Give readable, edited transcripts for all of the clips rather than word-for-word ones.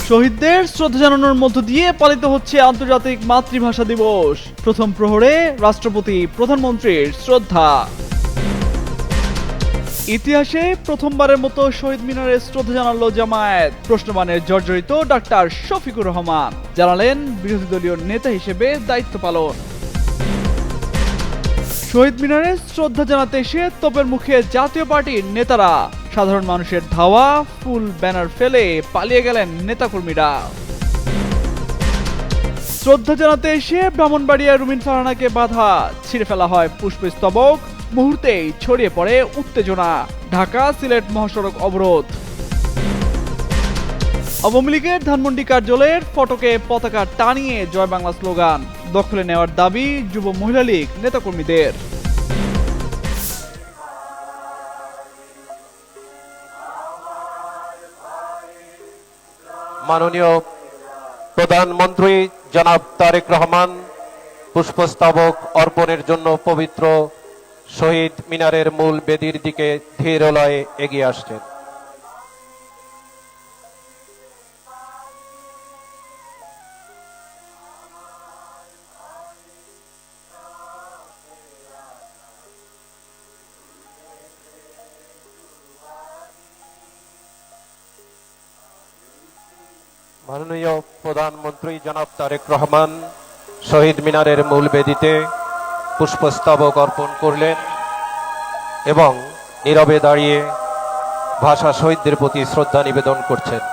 শহীদদের শ্রদ্ধা জানানোর মধ্য দিয়ে পালিত হচ্ছে আন্তর্জাতিক মাতৃভাষা দিবস। প্রথম প্রহরে রাষ্ট্রপতি প্রধানমন্ত্রীর শ্রদ্ধা। ইতিহাসে প্রথমবারের মতো শহীদ মিনারে শ্রদ্ধা জানালো জামায়াত। প্রশ্নবাণের জর্জরিত ডাক্তার শফিকুর রহমান জানালেন বিরোধী দলীয় নেতা হিসেবে দায়িত্ব পালন। শহীদ মিনারে শ্রদ্ধা জানাতে এসে তোপের মুখে জাতীয় পার্টির নেতারা। সাধারণ মানুষের ধাওয়া, ফুল ব্যানার ফেলে পালিয়ে গেলেন নেতাকর্মীরা। শ্রদ্ধা জানাতে এসে ব্রাহ্মণবাড়িয়া রুমিন ফারহানাকে বাধা, ছিঁড়ে ফেলা হয় পুষ্পস্তবক। মুহূর্তেই ছড়িয়ে পড়ে উত্তেজনা। ঢাকা সিলেট মহাসড়ক অবরোধ। আওয়ামী লীগের ধানমন্ডি কার্যালয়ের ফটকে পতাকা টানিয়ে জয় বাংলা স্লোগান। দখলে নেওয়ার দাবি যুব মহিলা লীগ নেতাকর্মীদের। মাননীয় প্রধানমন্ত্রী জনাব তারেক রহমান পুষ্পস্তবক অর্পণের জন্য পবিত্র শহীদ মিনারের মূল বেদির দিকে ধীর লয়ে এগিয়ে আসছেন। মাননীয় প্রধানমন্ত্রী জনাব তারেক রহমান শহীদ মিনারের মূল বেদিতে পুষ্পস্তবক অর্পণ করলেন এবং নীরবে দাঁড়িয়ে ভাষা শহীদদের প্রতি শ্রদ্ধা নিবেদন করছেন।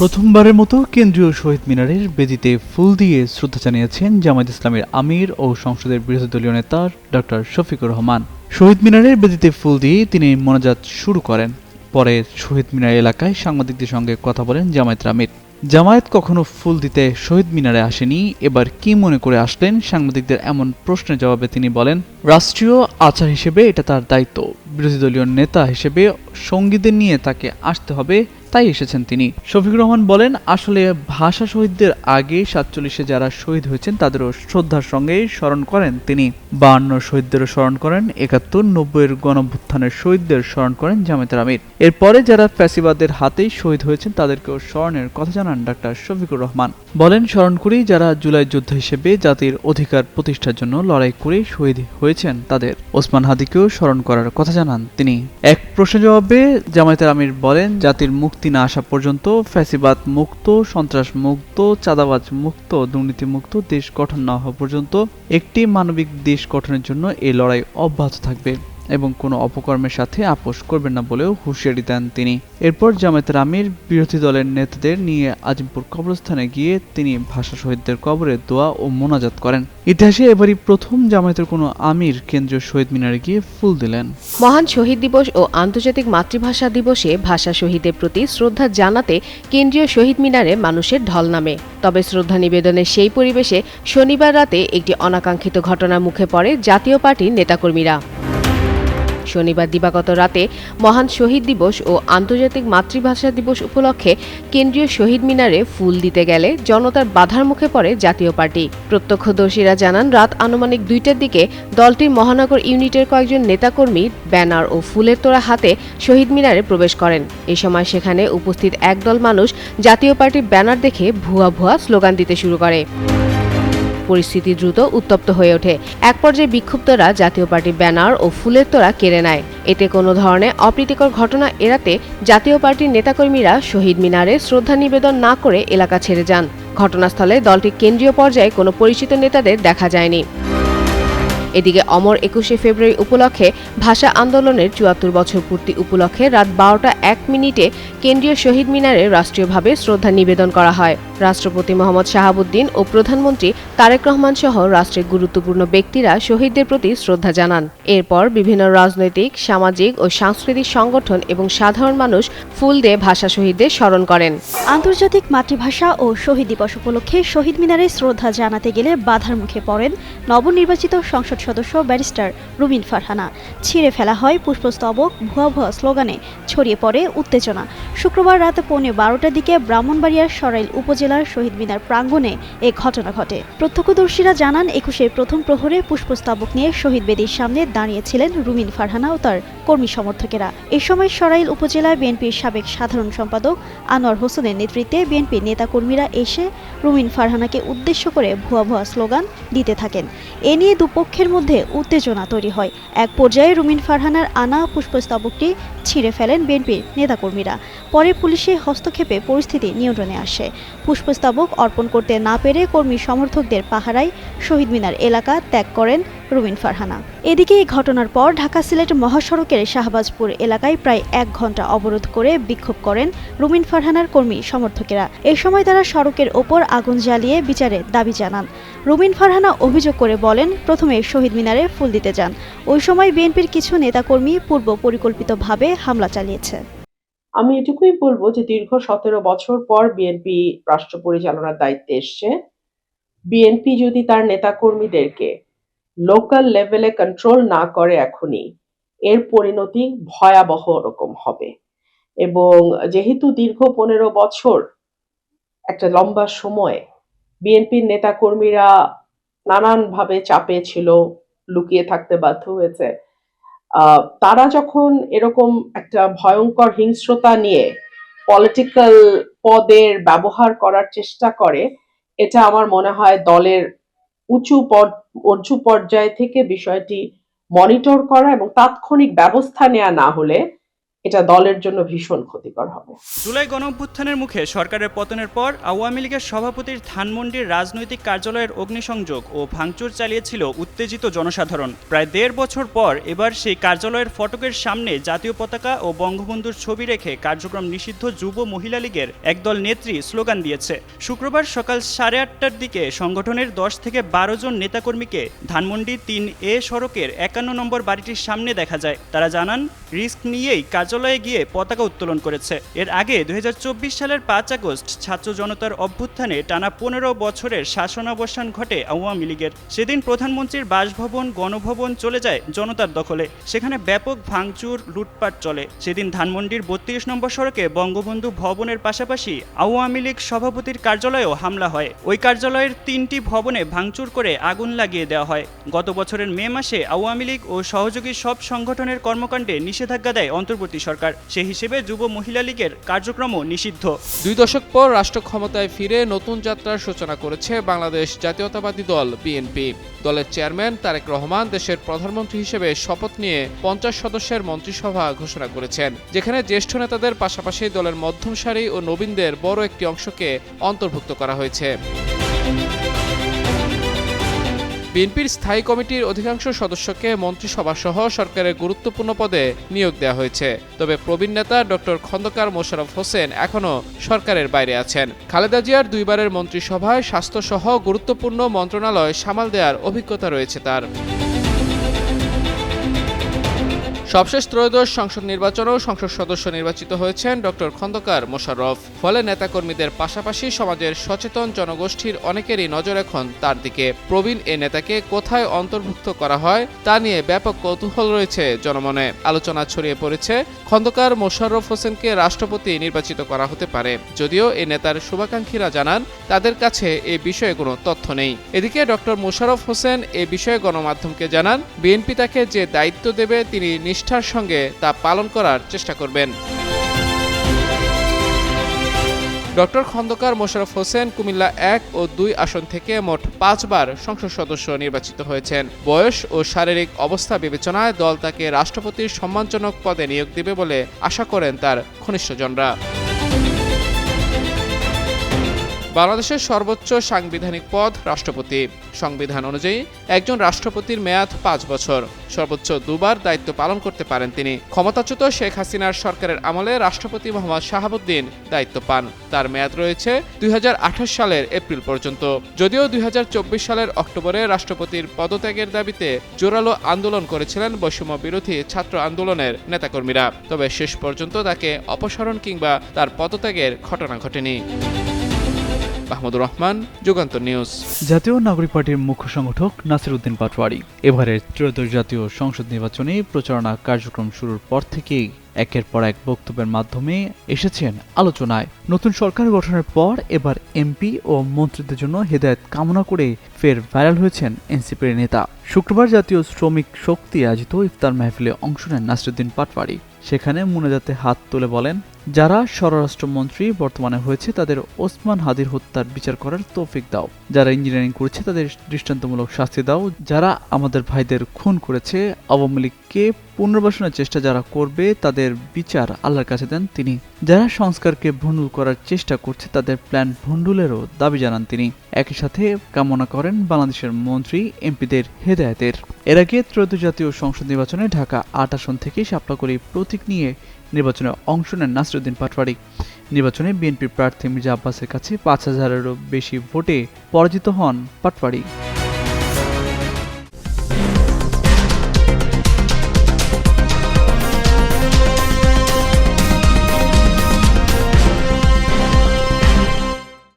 প্রথমবারের মতো কেন্দ্রীয় শহীদ মিনারের বেদিতে ফুল দিয়ে শ্রদ্ধা জানিয়েছেন জামায়াত ইসলামের আমির ও সংসদের বিরোধী দলীয় নেতা ডক্টর শফিকুর রহমান। শহীদ মিনারের বেদিতে ফুল দিয়ে তিনি মোনাজাত শুরু করেন। পরে শহীদ মিনার এলাকায় সাংবাদিকদের সঙ্গে কথা বলেন জামায়াতের আমির। জামায়াত কখনো ফুল দিতে শহীদ মিনারে আসেনি, এবার কি মনে করে আসলেন? সাংবাদিকদের এমন প্রশ্নের জবাবে তিনি বলেন, রাষ্ট্রীয় আচার হিসেবে এটা তার দায়িত্ব। বিরোধী দলীয় নেতা হিসেবে সঙ্গীদের নিয়ে তাকে আসতে হবে, তাই এসেছেন তিনি। শফিকুর রহমান বলেন, আসলে ভাষা শহীদদের আগে 47-এ যারা শহীদ হয়েছেন তাদেরও শ্রদ্ধার সঙ্গে স্মরণ করেন তিনি। 52 শহীদদেরও স্মরণ করেন, 71-90-এর গণঅভ্যুত্থানের শহীদদের স্মরণ করেন জামায়াতের আমির। এরপরে যারা ফ্যাসিবাদের হাতেই শহীদ হয়েছেন তাদেরকেও স্মরণের কথা জানান ডাক্তার শফিকুর রহমান। বলেন, স্মরণ করি যারা জুলাই যোদ্ধা হিসেবে জাতির অধিকার প্রতিষ্ঠার জন্য লড়াই করে শহীদ হয়েছেন তাদের। ওসমান হাদিকেও স্মরণ করার কথা জানান তিনি। এক প্রশ্নের জবাবে জামায়াতের আমির বলেন, জাতির মুক্তি না আসা পর্যন্ত, ফ্যাসিবাদ মুক্ত, সন্ত্রাস মুক্ত, চাঁদাবাজ মুক্ত, দুর্নীতি মুক্ত দেশ গঠন না হওয়া পর্যন্ত একটি মানবিক দেশ গঠনের জন্য এই লড়াই অব্যাহত থাকবে এবং কোনো অপকর্মের সাথে আপোষ করবেন না বলেও হুঁশিয়ারি দেন তিনি। এরপর জামায়াতের আমির বিরোধী দলের নেতাদের নিয়ে আজিমপুর কবরস্থানে গিয়ে তিনি ভাষা শহীদদের কবরে দোয়া ও মোনাজাত করেন। ইতিহাসে এবারই প্রথম জামায়াতের কোনো আমির কেন্দ্রীয় শহীদ মিনারে গিয়ে ফুল দিলেন। মহান শহীদ দিবস ও আন্তর্জাতিক মাতৃভাষা দিবসে ভাষা শহীদদের প্রতি শ্রদ্ধা জানাতে কেন্দ্রীয় শহীদ মিনারে মানুষের ঢল নামে। তবে শ্রদ্ধা নিবেদনের সেই পরিবেশে শনিবার রাতে একটি অনাকাঙ্ক্ষিত ঘটনার মুখে পড়ে জাতীয় পার্টির নেতাকর্মীরা। শনিবার দিবাগত রাতে মহান শহীদ দিবস ও আন্তর্জাতিক মাতৃভাষা দিবস উপলক্ষে কেন্দ্রীয় শহীদ মিনারে ফুল দিতে গেলে জনতার বাধার মুখে পড়ে জাতীয় পার্টি। প্রত্যক্ষদর্শীরা জানান, রাত আনুমানিক 2টার দিকে দলটির মহানগর ইউনিটের কয়েকজন নেতাকর্মী ব্যানার ও ফুলের তোড়া হাতে শহীদ মিনারে প্রবেশ করেন। এ সময় সেখানে উপস্থিত একদল মানুষ জাতীয় পার্টির ব্যানার দেখে ভুয়া ভুয়া স্লোগান দিতে শুরু করে। পরিস্থিতি দ্রুত উত্তপ্ত হয়ে ওঠে। এক পর্যায়ে বিক্ষুব্ধরা জাতীয় পার্টির ব্যানার ও ফুলের তোড়া কেড়ে নেয়। এতে কোনো ধরনের অপ্রীতিকর ঘটনা এড়াতে জাতীয় পার্টির নেতাকর্মীরা শহীদ মিনারে শ্রদ্ধা নিবেদন না করে এলাকা ছেড়ে যান। ঘটনাস্থলে দলটির কেন্দ্রীয় পর্যায়ে কোনো পরিচিত নেতাদের দেখা যায়নি। এদিকে অমর 21শে ফেব্রুয়ারি উপলক্ষে ভাষা আন্দোলনের ৭৪ বছর পূর্তি উপলক্ষে রাত 12টা 1 মিনিটে কেন্দ্রীয় শহীদ মিনারে রাষ্ট্রীয়ভাবে শ্রদ্ধা নিবেদন করা হয়। রাষ্ট্রপতি মোহাম্মদ শাহাবুদ্দিন ও প্রধানমন্ত্রী তারেক রহমান সহ রাষ্ট্রের গুরুত্বপূর্ণ ব্যক্তিরা শহীদদের প্রতি শ্রদ্ধা জানান। এরপর বিভিন্ন রাজনৈতিক, সামাজিক ও সাংস্কৃতিক সংগঠন এবং সাধারণ মানুষ ফুল দিয়ে ভাষা শহীদদের স্মরণ করেন। আন্তর্জাতিক মাতৃভাষা ও শহীদ দিবস উপলক্ষে শহীদ মিনারে শ্রদ্ধা জানাতে গেলে বাধার মুখে পড়েন নবনির্বাচিত সংসদ সদস্য ব্যারিস্টার রুমিন ফারহানা। ছিঁড়ে ফেলা হয় পুষ্পস্তবক, ভুয়া ভুয়া স্লোগানে ছড়িয়ে পড়ে উত্তেজনা। শুক্রবার রাত 12:15টার দিকে ব্রাহ্মণবাড়িয়ার সরাইল উপজেলার শহীদ মিনার প্রাঙ্গণে এ ঘটনা ঘটে। প্রত্যক্ষদর্শীরা জানান 21-এর প্রথম প্রহরে পুষ্পস্তবক নিয়ে শহীদ বেদির সামনে দাঁড়িয়েছিলেন রুমিন ফারহানা ও তার কর্মী সমর্থকেরা। এ সময় সরাইল উপজেলা বিএনপির সাবেক সাধারণ সম্পাদক আনোয়ার হোসেনের নেতৃত্বে বিএনপির নেতাকর্মীরা এসে রুমিন ফারহানাকে উদ্দেশ্য করে ভুয়া ভুয়া স্লোগান দিতে থাকেন। এ নিয়ে দুপক্ষের মধ্যে উত্তেজনা তৈরি হয়। এক পর্যায়ে রুমিন ফারহানার আনা পুষ্পস্তবকটি ছিঁড়ে ফেলেন বিএনপির নেতাকর্মীরা। পরে পুলিশের হস্তক্ষেপে পরিস্থিতি নিয়ন্ত্রণে আসে। পুষ্পস্তবক অর্পণ করতে না পেরে কর্মী সমর্থকদের পাহারায় শহীদ মিনার এলাকা ত্যাগ করেন রুমিন ফারহানা। এদিকে এই ঘটনার পর ঢাকা-সিলেট মহাসড়কের শাহবাজপুর এলাকায় প্রায় 1 ঘণ্টা অবরোধ করে বিক্ষোভ করেন রুমিন ফারহানার কর্মী সমর্থকেরা। এ সময় তারা সড়কের ওপর আগুন জ্বালিয়ে বিচারের দাবি জানান। রুমিন ফারহানা অভিযোগ করে বলেন, প্রথমে শহীদ মিনারে ফুল দিতে যান। ওই সময় বিএনপির কিছু নেতাকর্মী পূর্ব পরিকল্পিতভাবে হামলা চালিয়েছে। আমি এটুকুই বলবো যে দীর্ঘ 17 বছর পর বিএনপি রাষ্ট্র পরিচালনার দায়িত্বে এসছে। বিএনপি যদি তার নেতাকর্মীদেরকে লোকাল লেভেলে কন্ট্রোল না করে এখনই, এর পরিণতি ভয়াবহ রকম হবে। এবং যেহেতু দীর্ঘ 15 বছর একটা লম্বা সময় বিএনপির নেতাকর্মীরা নানানভাবে চাপে ছিল, লুকিয়ে থাকতে বাধ্য হয়েছে, তারা যখন এরকম একটা ভয়ঙ্কর হিংস্রতা নিয়ে পলিটিক্যাল পদের ব্যবহার করার চেষ্টা করে, এটা আমার মনে হয় দলের উঁচু পর্যায় থেকে বিষয়টি মনিটর করা এবং তাৎক্ষণিক ব্যবস্থা নেওয়া না হলে এটা দলের জন্য ভীষণ ক্ষতিকর হবে। জুলাই গণঅভ্যুত্থানের মুখে সরকারের পতনের পর আওয়ামী লীগের সভাপতির ধানমন্ডির রাজনৈতিক কার্যালয়ের অগ্নিসংযোগ ও ভাঙচুর চালিয়েছিল উত্তেজিত জনসাধারণ। প্রায় 1.5 বছর পর এবার সেই কার্যালয়ের ফটকের সামনে জাতীয় পতাকা ও বঙ্গবন্ধুর ছবি রেখে কার্যক্রম নিষিদ্ধ যুব মহিলা লীগের একদল নেত্রী স্লোগান দিয়েছে। শুক্রবার সকাল 8:30টার দিকে সংগঠনের 10 থেকে 12 জন নেতাকর্মীকে ধানমন্ডি 3A সড়কের 51 নম্বর বাড়িটির সামনে দেখা যায়। তারা জানান, রিস্ক নিয়েই কার্যালয়ে গিয়ে পতাকা উত্তোলন করেছে। এর আগে 2024 সালের 5 আগস্ট ছাত্র জনতার অভ্যুত্থানে টানা 15 বছরের শাসনাবসান ঘটে আওয়ামী লীগের। সেদিন প্রধানমন্ত্রীর বাসভবন, গণভবন চলে যায় জনতার দখলে। সেখানে ব্যাপক ভাঙচুর, লুটপাট চলে। সেদিন ধানমন্ডির 32 নম্বর সড়কে বঙ্গবন্ধু ভবনের পাশাপাশি আওয়ামী লীগ সভাপতির কার্যালয়েও হামলা হয়। ওই কার্যালয়ের 3টি ভবনে ভাঙচুর করে আগুন লাগিয়ে দেওয়া হয়। গত বছরের মে মাসে আওয়ামী লীগ ও সহযোগী সব সংগঠনের কর্মকাণ্ডে নিষেধাজ্ঞা দেয় অন্তর্বর্তী সরকার। সেই হিসেবে যুব মহিলা লীগের কার্যক্রমও নিষিদ্ধ। 2 দশক পর রাষ্ট্র ক্ষমতায় ফিরে নতুন যাত্রার সূচনা করেছে বাংলাদেশ জাতীয়তাবাদী দল বিএনপি। দলের চেয়ারম্যান তারেক রহমান দেশের প্রধানমন্ত্রী হিসেবে শপথ নিয়ে 50 সদস্যের মন্ত্রিসভা ঘোষণা করেছেন, যেখানে জ্যেষ্ঠ নেতাদের পাশাপাশি দলের মধ্যম সারি ও নবীনদের বড় একটি অংশকে অন্তর্ভুক্ত করা হয়েছে। বিএনপির স্থায়ী কমিটির অধিকাংশ সদস্যকে মন্ত্রিসভা সহ সরকারের গুরুত্বপূর্ণ পদে নিয়োগ দেওয়া হয়েছে। তবে প্রবীণ নেতা ডক্টর খন্দকার মোশাররফ হোসেন এখনও সরকারের বাইরে আছেন। খালেদা জিয়ার 2 বারের মন্ত্রিসভায় স্বাস্থ্যসহ গুরুত্বপূর্ণ মন্ত্রণালয় সামাল দেওয়ার অভিজ্ঞতা রয়েছে তার। সবশেষ ত্রয়োদশ সংসদ নির্বাচনেও সংসদ সদস্য নির্বাচিত হয়েছেন ডক্টর খন্দকার মোশাররফ। ফলে নেতাকর্মীদের পাশাপাশি সমাজের সচেতন জনগোষ্ঠীর অনেকেরই নজর এখন তার দিকে। প্রবীণ এ নেতাকে কোথায় অন্তর্ভুক্ত করা হয় তা নিয়ে ব্যাপক কৌতূহল রয়েছে জনমনে। আলোচনা ছড়িয়ে পড়েছে খন্দকার মোশাররফ হোসেনকে রাষ্ট্রপতি নির্বাচিত করা হতে পারে, যদিও এ নেতার শুভাকাঙ্ক্ষীরা জানান তাদের কাছে এ বিষয়ে কোনো তথ্য নেই। এদিকে ডক্টর মোশাররফ হোসেন এ বিষয়ে গণমাধ্যমকে জানান, বিএনপি তাকে যে দায়িত্ব দেবে তিনি নিষ্ঠার সঙ্গে তা পালন করার চেষ্টা করবেন। ডক্টর খন্দকার মোশাররফ হোসেন কুমিল্লা 1 ও 2 আসন থেকে মোট 5 বার সংসদ সদস্য নির্বাচিত হয়েছেন। বয়স ও শারীরিক অবস্থা বিবেচনায় দল তাকে রাষ্ট্রপতির সম্মানজনক পদে নিয়োগ দেবে বলে আশা করেন তার ঘনিষ্ঠজনরা। বাংলাদেশের সর্বোচ্চ সাংবিধানিক পদ রাষ্ট্রপতি। সংবিধান অনুযায়ী একজন রাষ্ট্রপতির মেয়াদ ৫ বছর, সর্বোচ্চ 2 বার দায়িত্ব পালন করতে পারেন তিনি। ক্ষমতাচ্যুত শেখ হাসিনার সরকারের আমলে রাষ্ট্রপতি মোহাম্মদ শাহাবুদ্দিন দায়িত্ব পান। তার মেয়াদ রয়েছে 2028 সালের এপ্রিল পর্যন্ত। যদিও 2024 সালের অক্টোবরে রাষ্ট্রপতির পদত্যাগের দাবিতে জোরালো আন্দোলন করেছিলেন বৈষম্য বিরোধী ছাত্র আন্দোলনের নেতাকর্মীরা, তবে শেষ পর্যন্ত তাকে অপসারণ কিংবা তার পদত্যাগের ঘটনা ঘটেনি। মাহমুদুর রহমান, যুগান্তর নিউজ। জাতীয় নাগরিক পার্টির মুখ্য সংগঠক নাসির উদ্দিন পাটোয়ারি এবারের ত্রয়োদশ জাতীয় সংসদ নির্বাচনে প্রচারণা কার্যক্রম শুরুর পর থেকেই একের পর এক বক্তব্যের মাধ্যমে এসেছেন আলোচনায়। নতুন সরকার গঠনের পর এবার এমপি ও মন্ত্রীদের জন্য হেদায়েত কামনা করে ফের ভাইরাল হয়েছেন এনসিপির নেতা। শুক্রবার জাতীয় শ্রমিক শক্তি আয়োজিত ইফতার মাহফিলে অংশ নেন নাসির উদ্দিন পাটোয়ারি। সেখানে মোনাজাতে হাত তুলে বলেন, যারা স্বরাষ্ট্রমন্ত্রী বর্তমানে হয়েছে তাদের ওসমান হাদির হত্যার বিচার করার তৌফিক দাও, যারা ইঞ্জিনিয়ারিং করেছে তাদের দৃষ্টান্তমূলক শাস্তি দাও, যারা আমাদের ভাইদের খুন করেছে আওয়ামী লীগকে পুনর্বাসনের চেষ্টা যারা করবে তাদের বিচার আল্লাহর কাছে দেন তিনি, যারা সংস্কারকে ভণ্ডুল করার চেষ্টা করছে তাদের প্ল্যান ভণ্ডুলেরও দাবি জানান তিনি। একই সাথে কামনা করেন বাংলাদেশের মন্ত্রী এমপিদের হেদায়েতের। এর আগে ত্রয়োদশ জাতীয় সংসদ নির্বাচনে ঢাকা ৮ আসন থেকে শাপলাকলি প্রতীক নিয়ে নির্বাচনে অংশ নেন নাসির উদ্দিন পাটোয়ারি। নির্বাচনে বিএনপি প্রার্থী মির্জা আব্বাসের কাছে ৫,০০০-এরও বেশি ভোটে পরাজিত হন পাটোয়ারি।